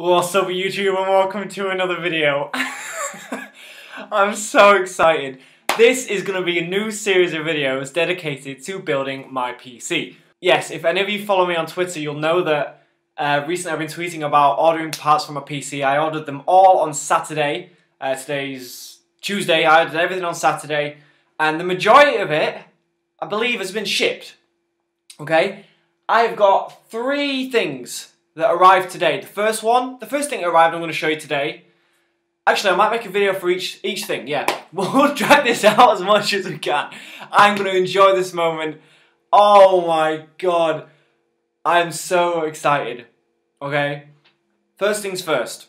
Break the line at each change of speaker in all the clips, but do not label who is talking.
What's up YouTube and welcome to another video. I'm so excited. This is going to be a new series of videos dedicated to building my PC. Yes, if any of you follow me on Twitter, you'll know that recently I've been tweeting about ordering parts for my PC. I ordered them all on Saturday. Today's Tuesday. I ordered everything on Saturday, and the majority of it, I believe, has been shipped. Okay? I've got 3 things that arrived today. The first thing that arrived I'm going to show you today. Actually, I might make a video for each thing, yeah. We'll drag this out as much as we can. I'm going to enjoy this moment. Oh my god. I'm so excited. Okay? First things first.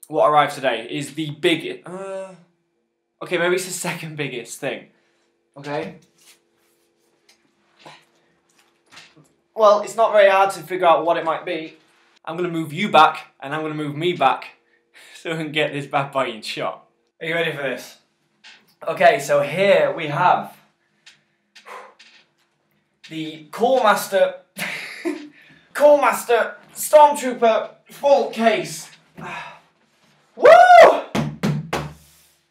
What arrived today is the biggest... okay, maybe it's the second biggest thing. Okay? Well, it's not very hard to figure out what it might be. I'm going to move you back, and I'm going to move me back, so we can get this bad boy in shot. Are you ready for this? Okay, so here we have the Callmaster Stormtrooper full case. Woo!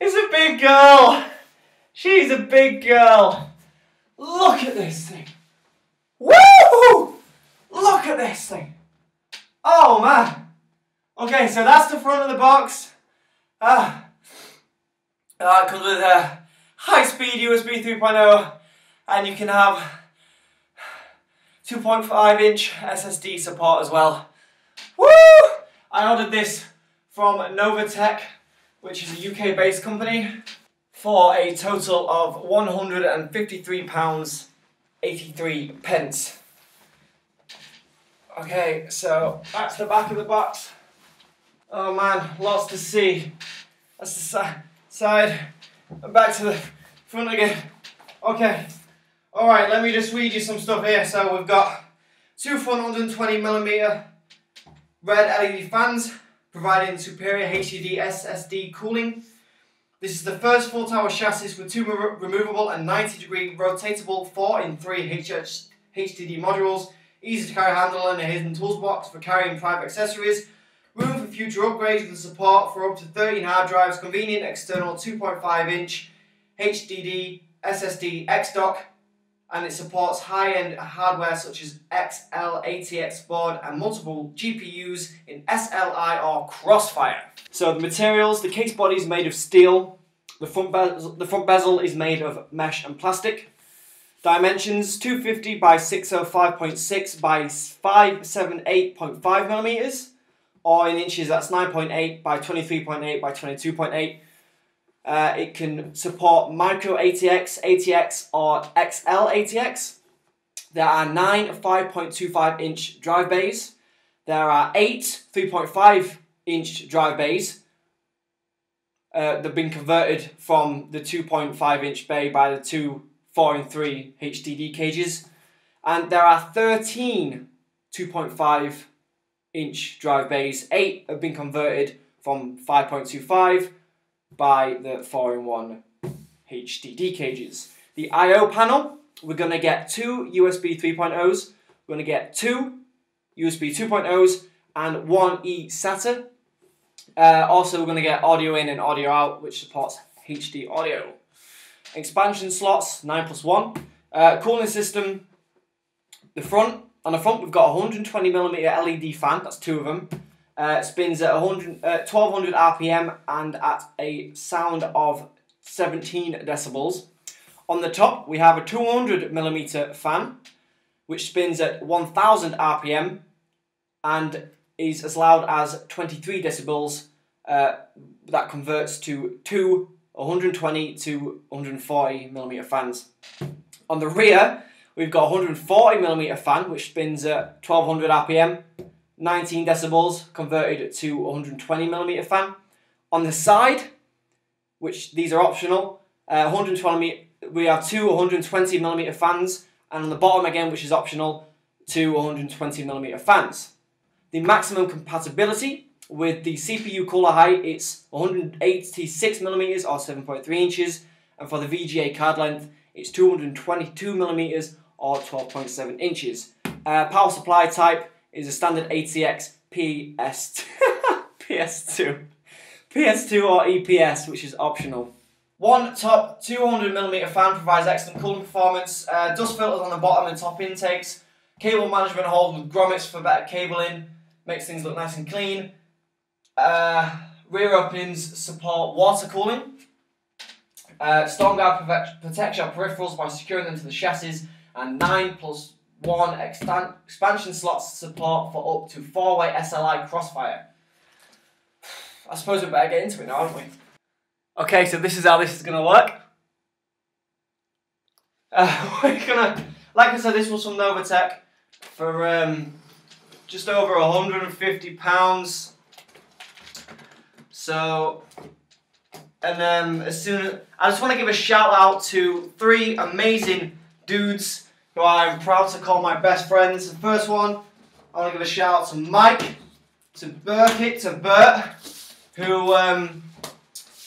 It's a big girl. She's a big girl. Look at this thing. Woo! Look at this thing. Oh man. Okay, so that's the front of the box. It comes with a high-speed USB 3.0, and you can have 2.5-inch SSD support as well. Woo! I ordered this from Novatech, which is a UK-based company, for a total of £153.83. Okay, so that's the back of the box. Oh man, lots to see. That's the side, and back to the front again. Okay, alright, let me just read you some stuff here. So we've got 2 120mm red LED fans, providing superior HDD SSD cooling. This is the first full tower chassis with 2 removable and 90-degree rotatable 4-in-3 HDD modules. Easy to carry handle and a hidden tools box for carrying private accessories. Room for future upgrades with support for up to 13 hard drives. Convenient external 2.5-inch HDD SSD X dock. And it supports high-end hardware such as XL ATX board and multiple GPUs in SLI or Crossfire. So the materials, the case body is made of steel. The front bezel is made of mesh and plastic. Dimensions 250 by 605.6 by 578.5 millimeters, or in inches that's 9.8 by 23.8 by 22.8. It can support micro ATX, ATX, or XL ATX. There are 9 5.25-inch drive bays. There are 8 3.5-inch drive bays. They've been converted from the 2.5-inch bay by the 2 4-in-3 HDD cages. And there are 13 2.5-inch drive bays. 8 have been converted from 5.25 by the 4-in-1 HDD cages. The I/O panel, we're going to get 2 USB 3.0s, we're going to get 2 USB 2.0s, and 1 eSATA. Also, we're going to get audio in and audio out, which supports HD audio. Expansion slots, 9+1. Cooling system, on the front we've got a 120mm LED fan, that's 2 of them. Spins at 1200 RPM and at a sound of 17 decibels. On the top we have a 200mm fan, which spins at 1000 RPM and is as loud as 23 decibels. That converts to 2 120 to 140mm fans. On the rear, we've got a 140mm fan, which spins at 1200 RPM, 19 decibels, converted to 120mm fan. On the side, which these are optional, we have 2 120mm fans, and on the bottom again, which is optional, 2 120mm fans. The maximum compatibility with the CPU cooler height, it's 186mm or 7.3 inches, and for the VGA card length, it's 222mm or 12.7 inches. Power supply type is a standard ATX PS2 or EPS, which is optional. One top 200mm fan provides excellent cooling performance. Dust filters on the bottom and top intakes. Cable management holes with grommets for better cabling. Makes things look nice and clean. Rear openings support water cooling. Storm guard protects your peripherals by securing them to the chassis. And 9+1 expansion slots support for up to 4-way SLI crossfire. I suppose we better get into it now, aren't we? Okay, so this is how this is going to work. We're gonna, like I said, this was from Novatech for just over £150. So, and as soon I just want to give a shout out to 3 amazing dudes who I'm proud to call my best friends. The first one, I want to give a shout out to Mike, to Bert, who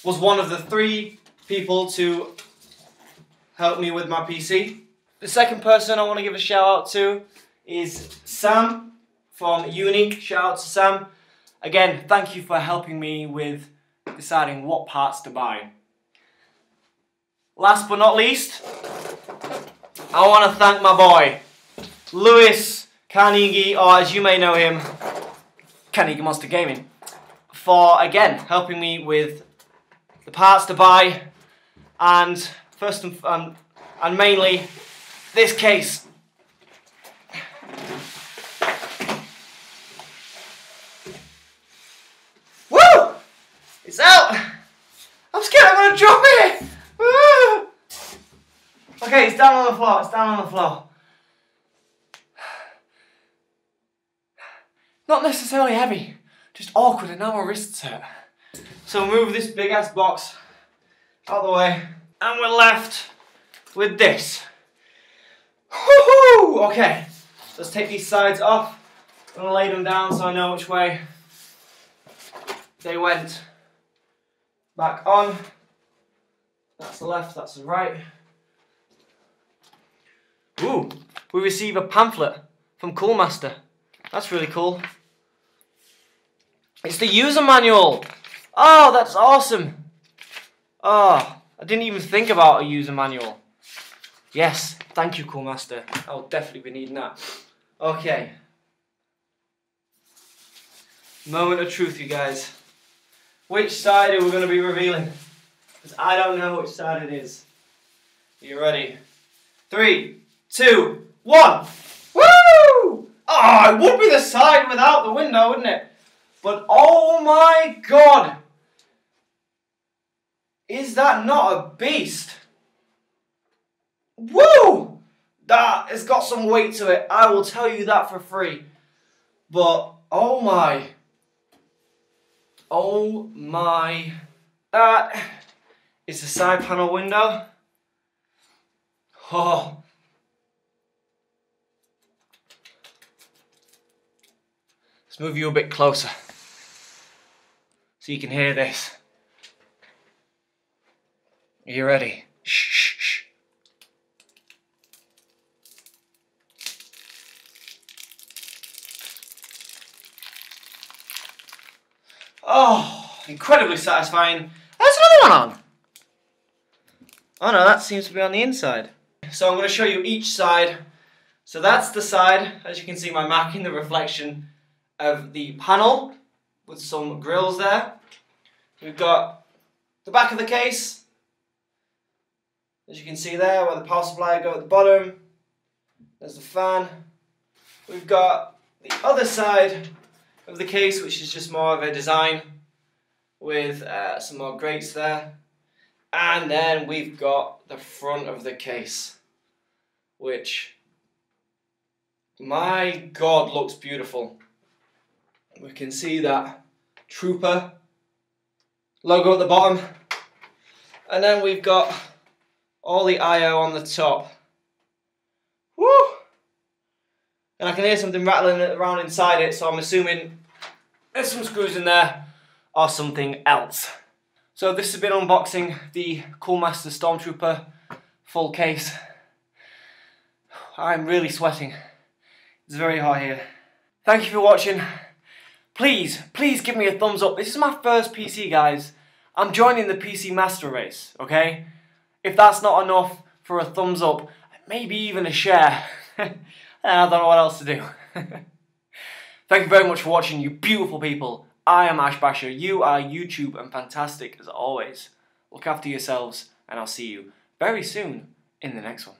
was one of the 3 people to help me with my PC. The second person I want to give a shout out to is Sam from uni. Shout out to Sam. Again, thank you for helping me with deciding what parts to buy. Last but not least, I want to thank my boy, Lewis Carnegie, or as you may know him, Carnegie Monster Gaming, for again helping me with the parts to buy, and first and mainly this case. Woo! It's out! I'm scared I'm gonna drop it! Woo! Okay, it's down on the floor, it's down on the floor. Not necessarily heavy, just awkward, and now my wrists hurt. So move this big ass box out of the way, and we're left with this. Woohoo! Okay, let's take these sides off. I'm gonna lay them down so I know which way they went. Back on. That's the left, that's the right. Ooh, we receive a pamphlet from Coolmaster. That's really cool. It's the user manual. Oh, that's awesome. Oh, I didn't even think about a user manual. Yes, thank you, Coolmaster. I'll definitely be needing that. Okay. Moment of truth, you guys. Which side are we going to be revealing? Because I don't know which side it is. Are you ready? 3, 2, 1. Woo! Oh, it would be the side without the window, wouldn't it? But oh my god! Is that not a beast? Woo! That has got some weight to it. I will tell you that for free. But oh my. Oh my. That is the side panel window. Oh. Let's move you a bit closer so you can hear this. Are you ready? Shh, shh, shh. Oh, incredibly satisfying. There's another one on. Oh no, that seems to be on the inside. So I'm going to show you each side. So that's the side, as you can see my Mac in the reflection of the panel with some grills there. We've got the back of the case, as you can see there, where the power supply goes at the bottom. There's the fan. We've got the other side of the case, which is just more of a design with some more grates there. And then we've got the front of the case, which, my god, looks beautiful. We can see that Trooper logo at the bottom. And then we've got all the I/O on the top. Woo! And I can hear something rattling around inside it, so I'm assuming there's some screws in there or something else. So this has been unboxing the Coolmaster Stormtrooper full case. I'm really sweating. It's very hot here. Thank you for watching. please give me a thumbs up. This is my first PC, guys. I'm joining the PC master race, okay? If that's not enough for a thumbs up, maybe even a share, then I don't know what else to do. Thank you very much for watching, you beautiful people. I am Ash Basher. You are YouTube and fantastic as always. Look after yourselves, and I'll see you very soon in the next one.